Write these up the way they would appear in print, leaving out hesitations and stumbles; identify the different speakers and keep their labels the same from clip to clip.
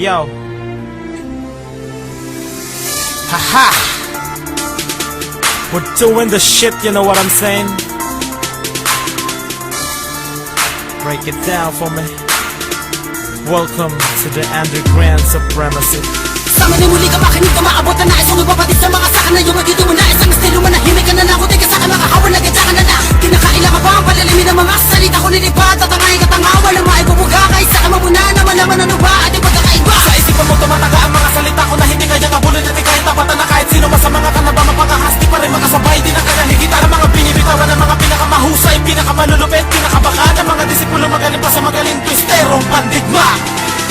Speaker 1: Yo. Haha. We're doing the shit, you know what I'm saying? Break it down for me. Welcome to the underground supremacy.
Speaker 2: Sa amin ay muli ka makinig ka maabot na nais Kung ipapatid sa mga saka na yung magiging mo na Isang estilo manahimik ka na lang Kung di ka saka makahawan na gadya ka na na Kinakailangan pa ang palalimin ng mga salita Kung nilipad at ang ka tanga Walang maibubuga ka isa ka mamuna na malaman ano ba At yung pagkakaiba
Speaker 3: Sa isipan mo tumataga ang mga salita ko Na hindi kaya kabulin at kahit tapatan na kahit sino Sa mga kanaba mapangahasti pa rin makasabay Di na kaya higit ang mga binibitawan ng mga pinakamahusay Pinakamalulupit, pinakabaka ng mga disipulo Magaling pa sa magaling twisterong pandigma.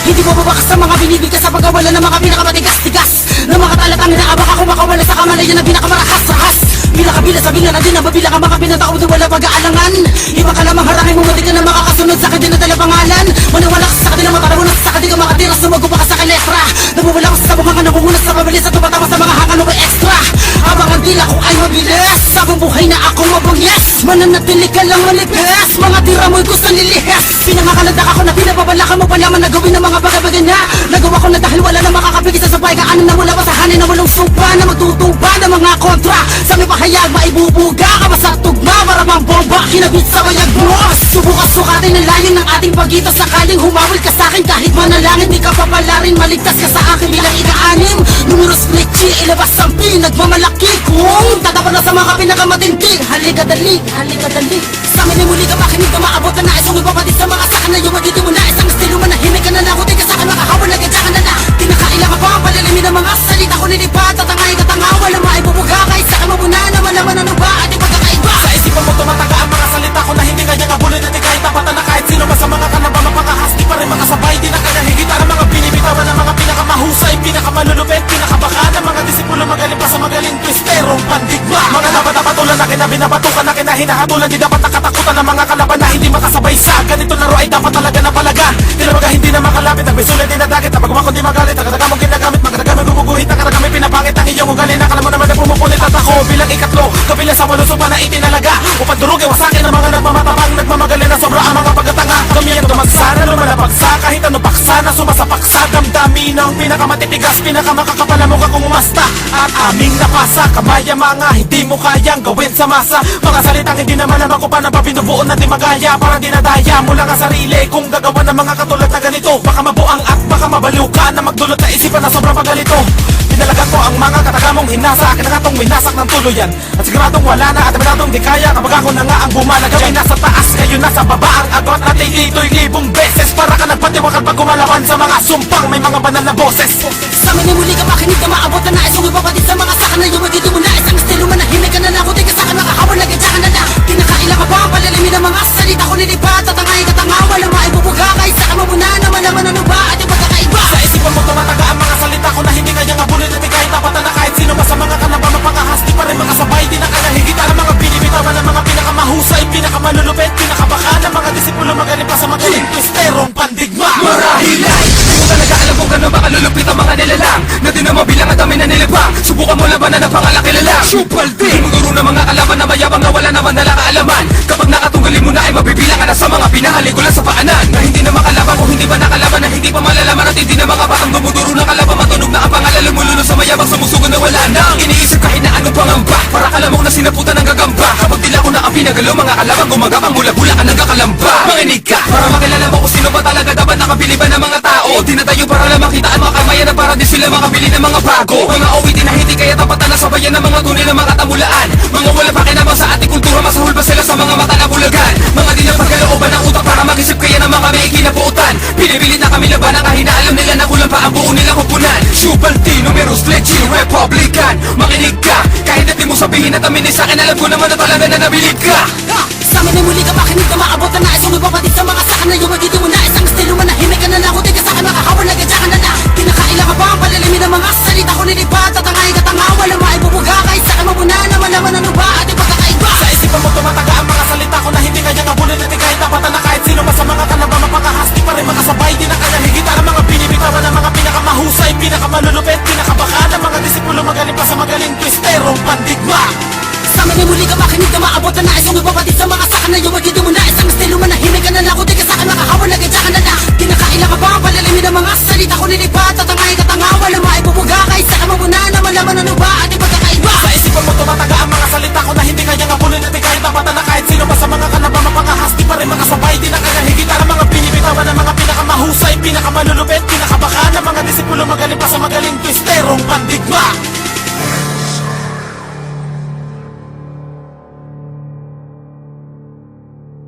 Speaker 2: Hindi mo babakas sa mga binibigkas Sa pagkawala ng mga pinakamatigas-tigas Na mga talatang inaabak ako makawala sa kamalayan Na pinakamarahas-rahas Pinakabila sa bila na din ang babila ka mga pinatao na wala pag-aalangan Iba ka lamang harangin mo mati ka na makakasunod Sa akin din na dala pangalan Maniwala ka sa akin na matarabunas Sa akin di ka makatira sumago pa ka sa kiletra Namumula ko sa mukha ka nangungunas Sa mabilis at tumatama sa mga haka na may extra Habang ang dila ko ay mabilis Sabang buhay na ako mabangis Mananatili ka lang manipis Mga tira mo'y gusto nilihis Pinangakaladak ako na pinapabalakan mo palaman na gawin ng mga bagay-bagay na Nagawa ko na dahil wala na makakapigil sa sabay Kaanan na mula pa sa hanin na walang sumpa Na magtutuba ng mga kontra Sa may pahayag maibubuga ka ba sa tugma Para mang bomba kinabit sa mayag mo Subukan sukatin ang layo ng ating pagito Sakaling humawil ka sa akin kahit manalangin Di ka papalarin maligtas ka sa akin bilang ika-anim Numero split ilabas ang pinagmamalaki Kung tatapan na sa mga pinakamatindi Halika dali, halika dali Sa amin ay muli ka makinig ka maabot na nais Kung ipapatid sa mga saka na yung magiging mo na Isang estilo manahimik ka na lang Kung di ka sa akin makahawan na gadya ka na na Kinakailangan pa ang palalimin ng mga salita Kung nilipad at ang ka tanga Walang maibubuga ka isa ka mamuna na malaman ano ba At yung pagkakaiba
Speaker 3: Sa isipan mo tumataga ang mga salita ko Na hindi kaya kabulin at kahit tapatan na kahit sino Sa mga kanaba mapangahasti pa rin makasabay Di na kaya higit ang mga binibitawan ng mga pinakamahusay Pinakamalulupit, pinakabaka ng mga disipulo Magaling pa sa magaling twisterong pandigma. Mga dapat ulan na kinabinabatukan na kinahinahatulan Di dapat nakatakutan ng mga kalaban na hindi makasabay sa ganito laro ay dapat talaga na palagan Tinabaga hindi na makalapit Nagbisulit din na dagit Napagawa ko di magalit Nagadaga mong ginagamit Magadagamit guguguhit Nakaragami pinapangit Ang iyong ugali Nakala mo naman na pumupulit At ako bilang ikatlo Kabila sa malusog pa na itinalaga Upang durugin wasakin ang mga nagmamatabang Nagmamagaling na sobra ang mga pagkatanga Kami ang tumagsana Lumalapagsa kahit ano paksa Na sumasapak sa damdamin Ang pinakamatitigas Pinakamakakapal na mukha kong umasta At aming napasa Kabaya mga hindi mo kayang gawin sa masa Mga salitang hindi naman naman ko pa na pabinubuo na di magaya Parang dinadaya mo lang ang sarili Kung gagawa ng mga katulad na ganito Baka mabuang at baka mabaliw ka Na magdulot na isipan na sobrang pagalito Pinalagan ko ang mga katagamong hinasa Akin na nga tong winasak ng tuluyan At siguradong wala na at aminadong di kaya Kapag ako na nga ang bumalag Kami nasa taas, kayo nasa baba Ang agot natin dito'y libong beses Para ka nagpatiwakal pag kumalaban sa mga sumpang May mga banal na boses
Speaker 2: Sa amin ay muli ka makinig ka maabot na nais Kung ipapatid sa mga saka na yung magiging mo na Isang estilo manahimik ka na lang Kung di ka saka makahawan na gadya ka na na Kinakailangan pa ang palalimin ng mga salita Kung nilipad at ang ka tanga Walang maibubuga ka isa ka mamuna na malaman ano ba At yung pagkakaiba
Speaker 3: Sa isipan mo tumataga ang mga salita ko Na hindi kaya kabulin at kahit tapatan na kahit sino Sa mga kanaba mapangahasti pa rin makasabay Di na kaya higit ang mga binibitawan ng mga pinakamahusay Pinakamalulupit, pinakabaka ng mga disipulo Magaling pa sa magaling twisterong pandigma.
Speaker 4: Marahil ay di mo talaga alam kung gano'n ba kalulupit ang mga nilalang Na di na mabilang at dami na nilibang Subukan mo labanan ng pangalaki lalang Supaldi Tumuturo ng mga kalaban na mayabang Na wala naman na kaalaman Kapag nakatunggalin mo na ay mabibilang ka na sa mga pinahalikulan sa paanan Na hindi na makalaban kung hindi ba nakalaban Na hindi pa malalaman at hindi na mga batang dumuduro ng kalaban Matunog na ang pangalan lumulunod sa mayabang Sumusugan na wala nang iniisip kahit na anong pangamba Para kalamok na sinaputan ng gagamba Kapag dila ko na ang pinagalo mga kalaban Gumagapang mula-bula ka ng kakalamba Makinig ka para makilala mo kung sino ba talaga dapat nakabili ba ng mga tao Tinatayo para lang makita ang mga kamayan Na para di sila makabili ng mga bago Mga awitin na hindi kaya tapatan na sabayan ng mga tunay na mga tamulaan Mga wala pakinabang sa ating kultura Masahol ba sila sa mga mata na bulagan Mga di na pagkalooban ng utak para mag-isip kaya ng mga may ikinapuutan Pinipilit na kami laban ang kahina alam nila na kulang pa ang buo nilang kupunan Subalti, numero split, Republican Makinig ka, kahit na di mo sabihin at aminin sa'kin Alam ko naman na talaga na nabilib ka
Speaker 2: Sa amin ay muli ka makinig ka maabot na nais Kung ipapatid sa mga saka na yung magiging mo na